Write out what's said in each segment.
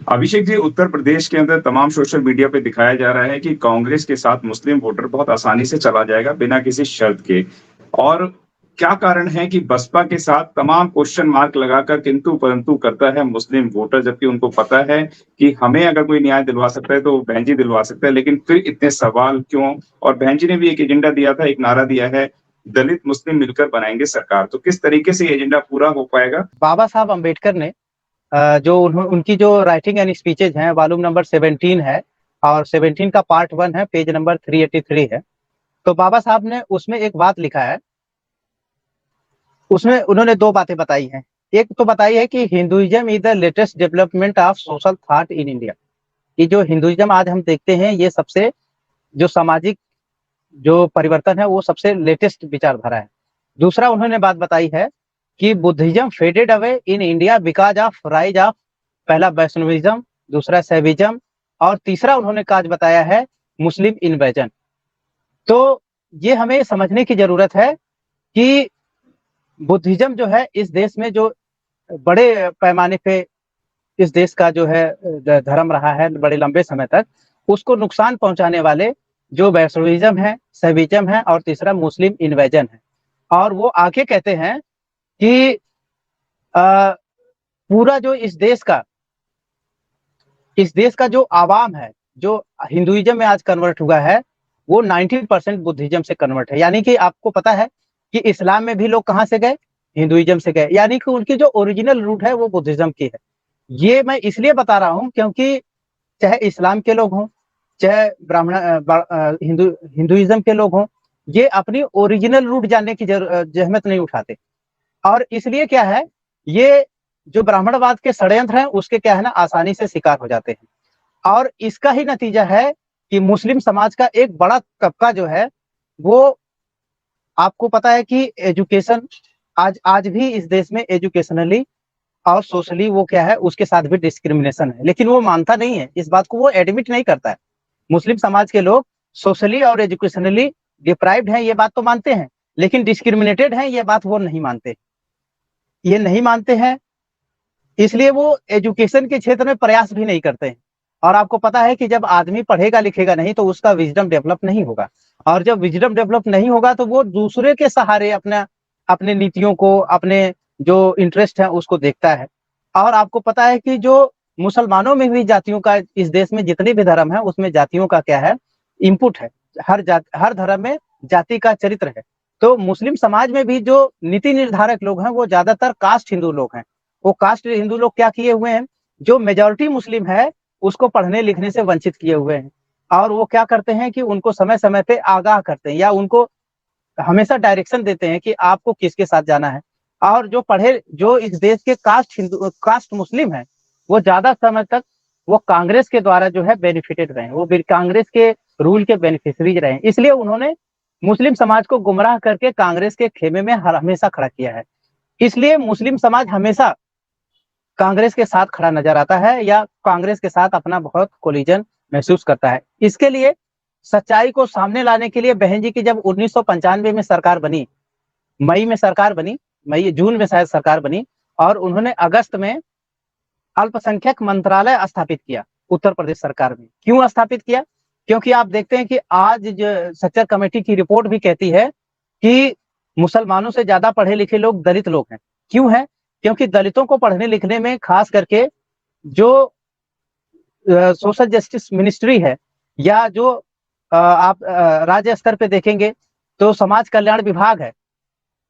अभिषेक जी, उत्तर प्रदेश के अंदर तमाम सोशल मीडिया पे दिखाया जा रहा है कि कांग्रेस के साथ मुस्लिम वोटर बहुत आसानी से चला जाएगा बिना किसी शर्त के। और क्या कारण है कि बसपा के साथ तमाम क्वेश्चन मार्क लगाकर किंतु परंतु करता है मुस्लिम वोटर, जबकि उनको पता है कि हमें अगर कोई न्याय दिलवा सकता है तो बहन जी दिलवा सकता है, लेकिन फिर इतने सवाल क्यों? और बहन जी ने भी एक एजेंडा दिया था, एक नारा दिया है, दलित मुस्लिम मिलकर बनाएंगे सरकार। तो किस तरीके से ये एजेंडा पूरा हो पाएगा? बाबा साहब अम्बेडकर ने जो उनकी जो राइटिंग एंड स्पीचेज हैं, वॉल्यूम नंबर 17 है और 17 का पार्ट 1 है, पेज नंबर 383 है। तो बाबा साहब ने उसमें एक बात लिखा है, उसमें उन्होंने दो बातें बताई हैं। एक तो बताई है कि Hinduism is the latest development of social thought in India. ये जो हिंदुइज्म आज हम देखते हैं, ये सबसे जो सामाजिक जो परिवर्तन है वो सबसे लेटेस्ट विचारधारा है। दूसरा उन्होंने बात बताई है कि Buddhism faded away in India because of rise of, पहला वैष्णविज्म, दूसरा सैविज्म और तीसरा उन्होंने काज बताया है मुस्लिम इन्वेजन। तो ये हमें समझने की जरूरत है कि बुद्धिज्म जो है इस देश में जो बड़े पैमाने पे इस देश का जो है धर्म रहा है बड़े लंबे समय तक, उसको नुकसान पहुंचाने वाले जो वैष्णविज्म है, सैविज्म है और तीसरा मुस्लिम इन्वेजन है। और वो आके कहते हैं कि पूरा जो इस देश का जो आवाम है, जो हिंदुइज्म में आज कन्वर्ट हुआ है, वो 90% बुद्धिज्म से कन्वर्ट है। यानी कि आपको पता है कि इस्लाम में भी लोग कहाँ से गए? हिंदुइज्म से गए। यानी कि उनकी जो ओरिजिनल रूट है वो बुद्धिज्म की है। ये मैं इसलिए बता रहा हूँ क्योंकि चाहे इस्लाम के लोग हों, चाहे हिंदुइज्म के लोग हों, ये अपनी ओरिजिनल रूट जानने की जहमत नहीं उठाते। और इसलिए क्या है, ये जो ब्राह्मणवाद के षड्यंत्र हैं उसके क्या है ना, आसानी से शिकार हो जाते हैं। और इसका ही नतीजा है कि मुस्लिम समाज का एक बड़ा तबका जो है वो, आपको पता है कि एजुकेशन आज भी इस देश में एजुकेशनली और सोशली वो क्या है, उसके साथ भी डिस्क्रिमिनेशन है, लेकिन वो मानता नहीं है, इस बात को वो एडमिट नहीं करता है। मुस्लिम समाज के लोग सोशली और एजुकेशनली डिप्राइव्ड हैं, ये बात तो मानते हैं, लेकिन डिस्क्रिमिनेटेड हैं, ये बात वो नहीं मानते। ये नहीं मानते हैं, इसलिए वो एजुकेशन के क्षेत्र में प्रयास भी नहीं करते हैं। और आपको पता है कि जब आदमी पढ़ेगा लिखेगा नहीं तो उसका विजडम डेवलप नहीं होगा, और जब विजडम डेवलप नहीं होगा तो वो दूसरे के सहारे अपने नीतियों को, अपने जो इंटरेस्ट है उसको देखता है। और आपको पता है कि जो मुसलमानों में भी जातियों का, इस देश में जितने भी धर्म है उसमें जातियों का क्या है, इनपुट है। हर धर्म में जाति का चरित्र है। तो मुस्लिम समाज में भी जो नीति निर्धारक लोग हैं वो ज्यादातर कास्ट हिंदू लोग हैं। वो कास्ट हिंदू लोग क्या किए हुए हैं, जो मेजॉरिटी मुस्लिम है उसको पढ़ने लिखने से वंचित किए हुए हैं। और वो क्या करते हैं कि उनको समय समय पे आगाह करते हैं या उनको हमेशा डायरेक्शन देते हैं कि आपको किसके साथ जाना है। और जो पढ़े, जो इस देश के कास्ट मुस्लिम है, वो ज्यादा समय तक वो कांग्रेस के द्वारा जो है बेनिफिटेड रहे, वो कांग्रेस के रूल के बेनिफिशरीज रहे। इसलिए उन्होंने मुस्लिम समाज को गुमराह करके कांग्रेस के खेमे में हमेशा खड़ा किया है। इसलिए मुस्लिम समाज हमेशा कांग्रेस के साथ खड़ा नजर आता है या कांग्रेस के साथ अपना बहुत कोलिजन महसूस करता है। इसके लिए सच्चाई को सामने लाने के लिए बहन जी की जब 1995 में सरकार बनी, मई में सरकार बनी, जून में शायद सरकार बनी, और उन्होंने अगस्त में अल्पसंख्यक मंत्रालय स्थापित किया उत्तर प्रदेश सरकार में। क्यों स्थापित किया? क्योंकि आप देखते हैं कि आज जो सच्चर कमेटी की रिपोर्ट भी कहती है कि मुसलमानों से ज्यादा पढ़े लिखे लोग दलित लोग हैं। क्यों है? क्योंकि दलितों को पढ़ने लिखने में खास करके जो सोशल जस्टिस मिनिस्ट्री है, या जो आप राज्य स्तर पे देखेंगे तो समाज कल्याण विभाग है,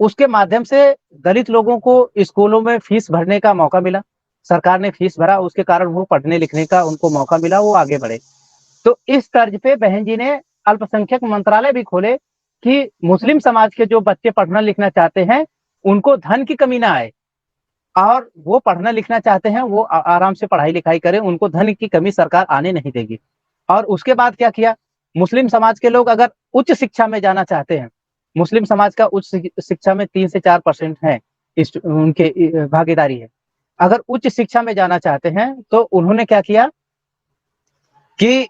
उसके माध्यम से दलित लोगों को स्कूलों में फीस भरने का मौका मिला। सरकार ने फीस भरा, उसके कारण वो पढ़ने लिखने का उनको मौका मिला, वो आगे बढ़े। तो इस तर्ज पे बहन जी ने अल्पसंख्यक मंत्रालय भी खोले कि मुस्लिम समाज के जो बच्चे पढ़ना लिखना चाहते हैं उनको धन की कमी ना आए, और वो पढ़ना लिखना चाहते हैं वो आराम से पढ़ाई लिखाई करें, उनको धन की कमी सरकार आने नहीं देगी। और उसके बाद क्या किया, मुस्लिम समाज के लोग अगर उच्च शिक्षा में जाना चाहते हैं, मुस्लिम समाज का उच्च शिक्षा में 3 से 4% है, उनके भागीदारी है। अगर उच्च शिक्षा में जाना चाहते हैं तो उन्होंने क्या किया कि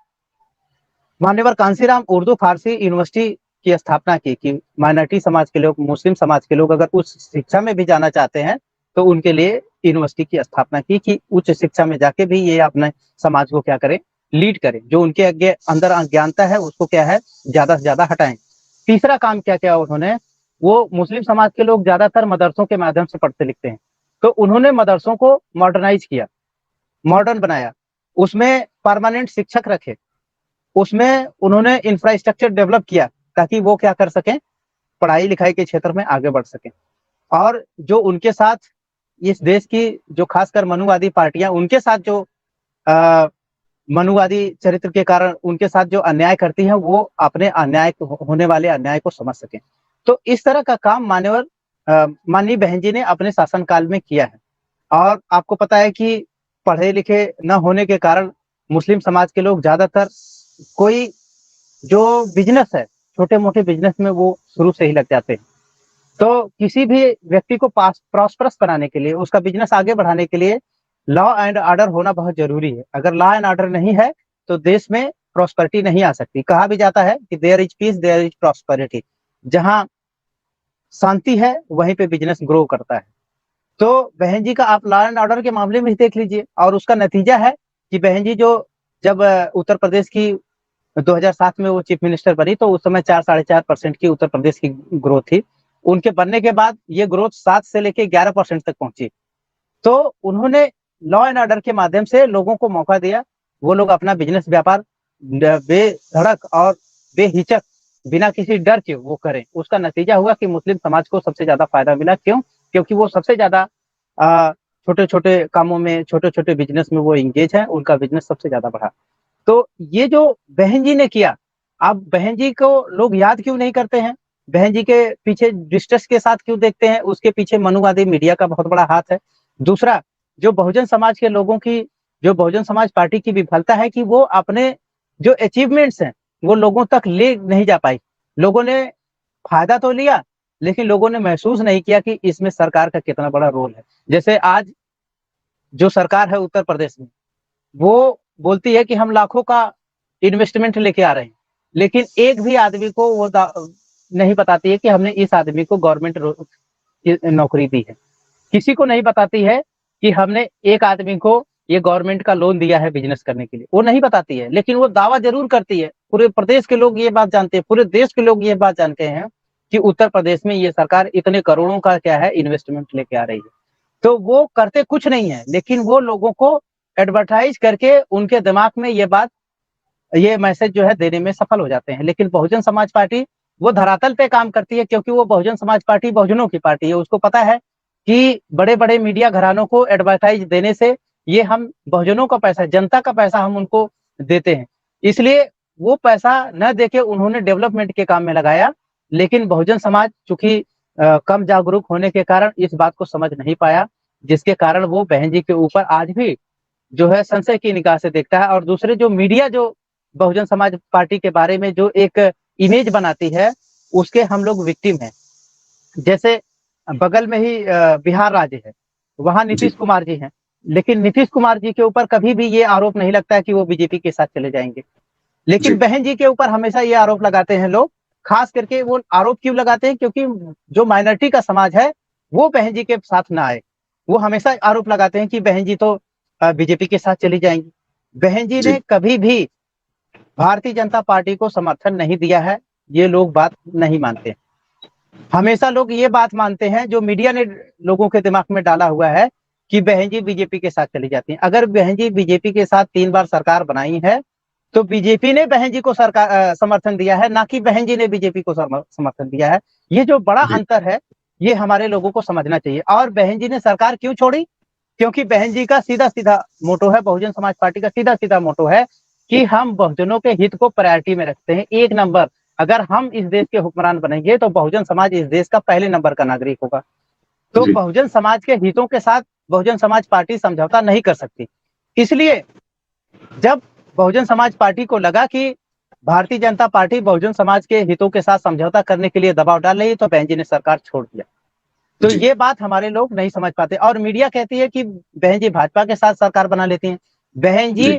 मान्यवर कांसीराम उर्दू फारसी यूनिवर्सिटी की स्थापना की कि माइनॉरिटी समाज के लोग, मुस्लिम समाज के लोग अगर उच्च शिक्षा में भी जाना चाहते हैं तो उनके लिए यूनिवर्सिटी की स्थापना की कि उच्च शिक्षा में जाके भी ये अपने समाज को क्या करें, लीड करें, जो उनके आगे अंदर अज्ञानता है उसको क्या है ज्यादा से ज्यादा हटाएं। तीसरा काम क्या किया उन्होंने, वो मुस्लिम समाज के लोग ज्यादातर मदरसों के माध्यम से पढ़ते लिखते हैं, तो उन्होंने मदरसों को मॉडर्नाइज किया, मॉडर्न बनाया, उसमें परमानेंट शिक्षक रखे, उसमें उन्होंने इंफ्रास्ट्रक्चर डेवलप किया ताकि वो क्या कर सकें, पढ़ाई लिखाई के क्षेत्र में आगे बढ़ सकें। और जो उनके साथ इस देश की जो खासकर मनुवादी पार्टियां उनके साथ जो मनुवादी चरित्र के कारण उनके साथ जो अन्याय करती हैं वो अपने अन्याय होने वाले अन्याय को समझ सकें। तो इस तरह का काम माननीय बहन जी ने अपने शासनकाल में किया है। और आपको पता है कि पढ़े लिखे न होने के कारण मुस्लिम समाज के लोग ज्यादातर कोई जो बिजनेस है, छोटे मोटे बिजनेस में वो शुरू से ही लग जाते हैं। तो किसी भी व्यक्ति को प्रॉस्परस बनाने के लिए, उसका बिजनेस आगे बढ़ाने के लिए लॉ एंड ऑर्डर होना बहुत जरूरी है। अगर लॉ एंड ऑर्डर नहीं है तो देश में प्रॉस्पेरिटी नहीं आ सकती। कहा भी जाता है कि there is peace there is prosperity, जहां शांति है वहीं पे बिजनेस ग्रो करता है। तो बहन जी का आप लॉ एंड ऑर्डर के मामले में ही देख लीजिए, और उसका नतीजा है कि बहन जी जो जब उत्तर प्रदेश की 2007 में वो चीफ मिनिस्टर बनी तो उस समय 4-4.5% की उत्तर प्रदेश की ग्रोथ थी। उनके बनने के बाद ये ग्रोथ 7 से लेके 11% तक पहुंची। तो उन्होंने लॉ एंड ऑर्डर के माध्यम से लोगों को मौका दिया, वो लोग अपना बिजनेस व्यापार बेधड़क और बेहिचक बिना किसी डर के वो करें। उसका नतीजा हुआ कि मुस्लिम समाज को सबसे ज्यादा फायदा मिला। क्यों? क्योंकि वो सबसे ज्यादा छोटे छोटे कामों में, छोटे छोटे बिजनेस में वो इंगेज है, उनका बिजनेस सबसे ज्यादा बढ़ा। तो ये जो बहन जी ने किया, अब बहन जी को लोग याद क्यों नहीं करते हैं, बहन जी के पीछे डिस्ट्रेस के साथ क्यों देखते हैं? उसके पीछे मनुवादी मीडिया का बहुत बड़ा हाथ है। दूसरा, जो बहुजन समाज के लोगों की, जो बहुजन समाज पार्टी की विफलता है कि वो अपने जो अचीवमेंट्स हैं वो लोगों तक ले नहीं जा पाई। लोगों ने फायदा तो लिया लेकिन लोगों ने महसूस नहीं किया कि इसमें सरकार का कितना बड़ा रोल है। जैसे आज जो सरकार है उत्तर प्रदेश में, वो बोलती है कि हम लाखों का इन्वेस्टमेंट लेके आ रहे हैं, लेकिन एक भी आदमी को वो नहीं बताती है कि हमने इस आदमी को गवर्नमेंट नौकरी दी है। किसी को नहीं बताती है कि हमने एक आदमी को ये गवर्नमेंट का लोन दिया है बिजनेस करने के लिए, वो नहीं बताती है। लेकिन वो दावा जरूर करती है, पूरे प्रदेश के लोग ये बात जानते हैं, पूरे देश के लोग ये बात जानते हैं कि उत्तर प्रदेश में ये सरकार इतने करोड़ों का क्या है इन्वेस्टमेंट लेके आ रही है। तो वो करते कुछ नहीं है, लेकिन वो लोगों को एडवर्टाइज करके उनके दिमाग में ये बात, ये मैसेज जो है देने में सफल हो जाते हैं। लेकिन बहुजन समाज पार्टी वो धरातल पे काम करती है, क्योंकि वो बहुजन समाज पार्टी बहुजनों की पार्टी है। उसको पता है कि बड़े बड़े मीडिया घरानों को एडवर्टाइज देने से ये हम बहुजनों का पैसा, जनता का पैसा हम उनको देते हैं, इसलिए वो पैसा न देके उन्होंने डेवलपमेंट के काम में लगाया। लेकिन बहुजन समाज चूंकि कम जागरूक होने के कारण इस बात को समझ नहीं पाया, जिसके कारण वो बहन जी के ऊपर आज भी जो है संशय की निगाह से देखता है। और दूसरे जो मीडिया जो बहुजन समाज पार्टी के बारे में जो एक इमेज बनाती है, उसके हम लोग विक्टिम हैं। जैसे बगल में ही बिहार राज्य है, वहां नीतीश कुमार जी हैं, लेकिन नीतीश कुमार जी के ऊपर कभी भी ये आरोप नहीं लगता है कि वो बीजेपी के साथ चले जाएंगे। लेकिन बहन जी के ऊपर हमेशा ये आरोप लगाते हैं लोग। खास करके वो आरोप क्यों लगाते हैं? क्योंकि जो माइनॉरिटी का समाज है वो बहन जी के साथ ना आए। वो हमेशा आरोप लगाते हैं कि बहन जी तो बीजेपी के साथ चली जाएंगी। बहन जी ने कभी भी भारतीय जनता पार्टी को समर्थन नहीं दिया है, ये लोग बात नहीं मानते। हमेशा लोग ये बात मानते हैं, जो मीडिया ने लोगों के दिमाग में डाला हुआ है, कि बहन जी बीजेपी के साथ चली जाती हैं। अगर बहन जी बीजेपी के साथ 3 बार सरकार बनाई है तो बीजेपी ने बहन जी को सरकार समर्थन दिया है, ना कि बहन जी ने बीजेपी को समर्थन दिया है। ये जो बड़ा अंतर है ये हमारे लोगों को समझना चाहिए। और बहन जी ने सरकार क्यों छोड़ी? क्योंकि बहन जी का सीधा सीधा मोटो है, बहुजन समाज पार्टी का सीधा सीधा मोटो है कि हम बहुजनों के हित को प्रायोरिटी में रखते हैं। 1 नंबर, अगर हम इस देश के हुक्मरान बनेंगे तो बहुजन समाज इस देश का पहले नंबर का नागरिक होगा। तो बहुजन समाज के हितों के साथ बहुजन समाज पार्टी समझौता नहीं कर सकती। इसलिए जब बहुजन समाज पार्टी को लगा कि भारतीय जनता पार्टी बहुजन समाज के हितों के साथ समझौता करने के लिए दबाव डाल रही है, तो बहन जी ने सरकार छोड़ दिया। तो ये बात हमारे लोग नहीं समझ पाते। और मीडिया कहती है कि बहन जी भाजपा के साथ सरकार बना लेती हैं। बहन जी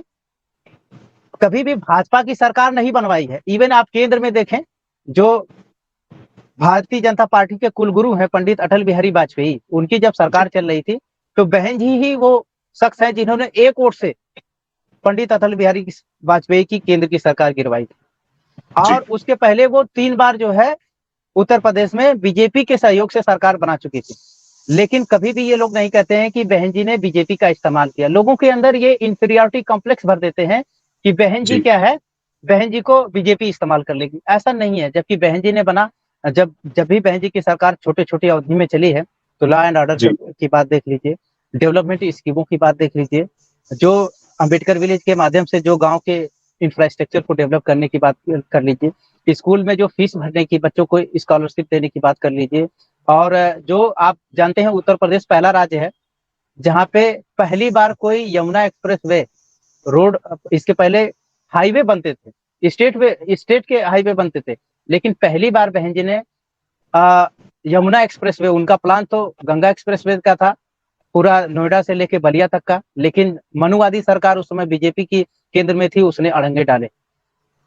कभी भी भाजपा की सरकार नहीं बनवाई है। इवन आप केंद्र में देखें, जो भारतीय जनता पार्टी के कुलगुरु हैं पंडित अटल बिहारी वाजपेयी, उनकी जब सरकार चल रही थी तो बहन जी ही वो शख्स है जिन्होंने एक वोट से पंडित अटल बिहारी वाजपेयी की केंद्र की सरकार गिरवाई थी। और उसके पहले वो 3 बार जो है उत्तर प्रदेश में बीजेपी के सहयोग से सरकार बना चुकी थी। लेकिन कभी भी ये लोग नहीं कहते हैं कि बहन जी ने बीजेपी का इस्तेमाल किया। लोगों के अंदर ये इंफीरियरिटी कॉम्प्लेक्स भर देते हैं कि बहन जी क्या है, बहन जी को बीजेपी इस्तेमाल कर लेगी। ऐसा नहीं है, जबकि बहन जी ने जब जब भी बहन जी की सरकार छोटे-छोटी अवधि में चली है, तो लॉ एंड ऑर्डर की बात देख लीजिए, डेवलपमेंट स्कीमों की बात देख लीजिए, जो अंबेडकर विलेज के माध्यम से जो गाँव के इंफ्रास्ट्रक्चर को डेवलप करने की बात कर लीजिए, स्कूल में जो फीस भरने की, बच्चों को स्कॉलरशिप देने की बात कर लीजिए। और जो आप जानते हैं उत्तर प्रदेश पहला राज्य है जहाँ पे पहली बार कोई यमुना एक्सप्रेस वे रोड, इसके पहले हाईवे बनते थे, स्टेट के हाईवे बनते थे, लेकिन पहली बार बहन जी ने यमुना एक्सप्रेस वे, उनका प्लान तो गंगा एक्सप्रेस वे का था, पूरा नोएडा से लेके बलिया तक का, लेकिन मनुवादी सरकार उस समय बीजेपी की केंद्र में थी, उसने अड़ंगे डाले।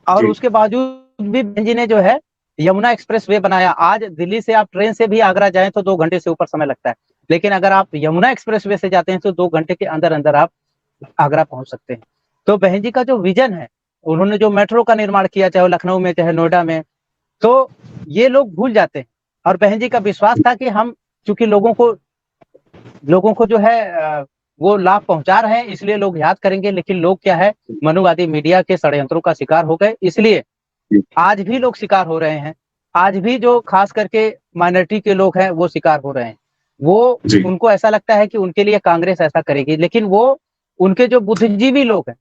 और उसके बावजूद भी बहन जी ने जो है यमुना एक्सप्रेस वे बनाया। आज दिल्ली से आप ट्रेन से भी आगरा जाएं तो 2 घंटे से ऊपर समय लगता है, लेकिन अगर आप यमुना एक्सप्रेस वे से जाते हैं तो 2 घंटे के अंदर अंदर आप आगरा पहुंच सकते हैं। तो बहन जी का जो विजन है, उन्होंने जो मेट्रो का निर्माण किया, चाहे लखनऊ में चाहे नोएडा में, तो ये लोग भूल जाते हैं। और बहन जी का विश्वास था कि हम चूंकि लोगों को जो है वो लाभ पहुंचा रहे हैं, इसलिए लोग याद करेंगे। लेकिन लोग क्या है, मनुवादी मीडिया के षड्यंत्रों का शिकार हो गए, इसलिए आज भी लोग शिकार हो रहे हैं। आज भी जो खास करके माइनॉरिटी के लोग हैं वो शिकार हो रहे हैं। वो उनको ऐसा लगता है कि उनके लिए कांग्रेस ऐसा करेगी, लेकिन वो उनके जो बुद्धिजीवी लोग हैं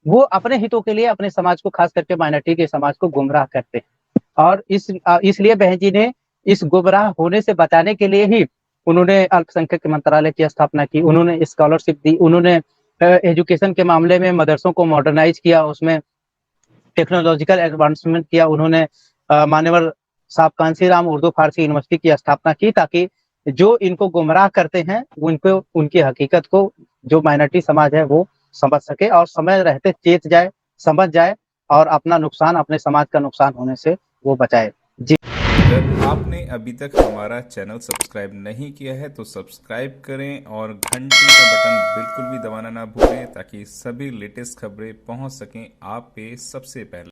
वो अपने हितों के लिए अपने समाज को, खास करके माइनॉरिटी के समाज को गुमराह करते हैं। और इसलिए बहन जी ने इस गुमराह होने से बचाने के लिए ही उन्होंने अल्पसंख्यक मंत्रालय की स्थापना की, उन्होंने स्कॉलरशिप दी, उन्होंने एजुकेशन के मामले में मदरसों को मॉडर्नाइज किया, उसमें टेक्नोलॉजिकल एडवांसमेंट किया। उन्होंने मान्यवर साहब कांसीराम उर्दू फारसी यूनिवर्सिटी की स्थापना की, ताकि जो इनको गुमराह करते हैं उनको, उनकी हकीकत को जो माइनॉरिटी समाज है वो समझ सके और समय रहते चेत जाए, समझ जाए और अपना नुकसान, अपने समाज का नुकसान होने से वो बचाए। जी, अगर आपने अभी तक हमारा चैनल सब्सक्राइब नहीं किया है तो सब्सक्राइब करें और घंटी का बटन बिल्कुल भी दबाना ना भूलें, ताकि सभी लेटेस्ट खबरें पहुंच सकें आप पे सबसे पहले।